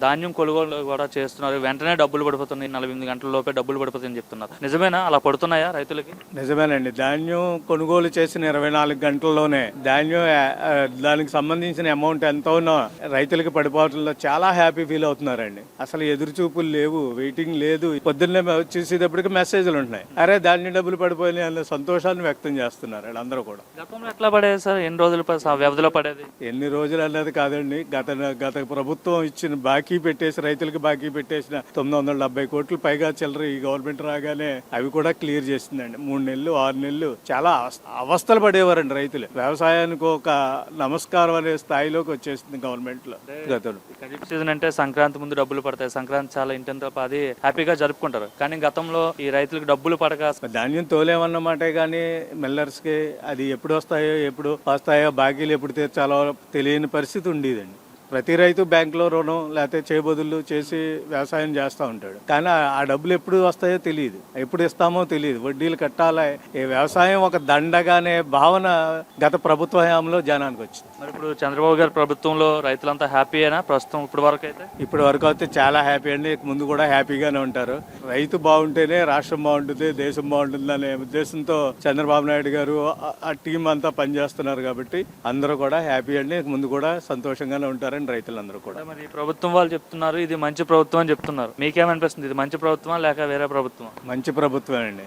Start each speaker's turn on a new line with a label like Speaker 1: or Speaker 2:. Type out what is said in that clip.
Speaker 1: ధాన్యం కొనుగోలు కూడా చేస్తున్నారు, వెంటనే డబ్బులు పడిపోతున్నాయి, 48 గంటల లోపే డబ్బులు పడిపోతాయని చెప్తున్నారు. నిజమేనా? అలా పడుతున్నాయా రైతులకి?
Speaker 2: నిజమేనండి. ధాన్యం కొనుగోలు చేసిన 24 గంటల్లోనే ధాన్యం దానికి సంబంధించిన అమౌంట్ ఎంత ఉన్నా రైతులకి పడిపోవడంలో చాలా హ్యాపీ ఫీల్ అవుతున్నారండి. అసలు ఎదురు చూపులు లేవు, వెయిటింగ్ లేదు. పొద్దున్నే చూసేటప్పటికి మెసేజ్లు ఉంటున్నాయి, అరే ధాన్యం డబ్బులు పడిపోయినాయి అన్న సంతోషాన్ని వ్యక్తం చేస్తున్నారు అందరూ కూడా.
Speaker 1: గతంలో ఎట్లా పడేది సార్? ఎన్ని రోజుల వ్యవధిలో పడేది?
Speaker 2: ఎన్ని రోజులు అన్నది కాదండి, గత ప్రభుత్వం ఇచ్చిన బాకీ పెట్టేసి రైతులకి బాకీ పెట్టేసిన 970 కోట్లు పైగా చిల్లర ఈ గవర్నమెంట్ రాగానే అవి కూడా క్లియర్ చేసిందండి. 3 నెలలు 6 నెలలు చాలా అవస్థలు పడేవారండి రైతులు. వ్యవసాయానికి ఒక నమస్కారం అనే స్థాయిలోకి వచ్చేసింది గవర్నమెంట్ లో. గతంలో
Speaker 1: ఖరీఫ్ సీజన్ అంటే సంక్రాంతి ముందు డబ్బులు పడతాయి, సంక్రాంతి చాలా ఇంటెంతో అది హ్యాపీగా జరుపుకుంటారు. కానీ గతంలో ఈ రైతులకు డబ్బులు పడక
Speaker 2: ధాన్యం తోలేమన్నమాటే కానీ మిల్లర్స్ కి అది ఎప్పుడు వస్తాయో బాకీలు ఎప్పుడు తీర్చాలో తెలియని పరిస్థితి ఉండేదండి. ప్రతి రైతు బ్యాంకులో రుణం లేకపోతే చేయబదులు చేసి వ్యవసాయం చేస్తూ ఉంటాడు, కానీ ఆ డబ్బులు ఎప్పుడు వస్తాయో తెలియదు, ఎప్పుడు ఇస్తామో తెలియదు, వడ్డీలు కట్టాలి. ఈ వ్యవసాయం ఒక దండగానే భావన గత ప్రభుత్వ హయాంలో జనానికి వచ్చింది.
Speaker 1: మరి ఇప్పుడు చంద్రబాబు గారి ప్రభుత్వంలో రైతులంతా హ్యాపీ అయినా ప్రస్తుతం ఇప్పటి వరకు అయితే
Speaker 2: చాలా హ్యాపీ అండి. ముందు కూడా హ్యాపీగానే ఉంటారు. రైతు బాగుంటేనే రాష్ట్రం బాగుంటుంది, దేశం బాగుంటుంది అనే ఉద్దేశంతో చంద్రబాబు నాయుడు గారు ఆ టీం అంతా పనిచేస్తున్నారు కాబట్టి అందరూ కూడా హ్యాపీ అండి. ముందు కూడా సంతోషంగానే ఉంటారని రైతులందరూ కూడా.
Speaker 1: మరి ప్రభుత్వం వాళ్ళు చెప్తున్నారు ఇది మంచి ప్రభుత్వం అని చెప్తున్నారు, మీకేమనిపిస్తుంది? ఇది మంచి ప్రభుత్వమా లేక వేరే ప్రభుత్వం?
Speaker 2: మంచి ప్రభుత్వం అండి.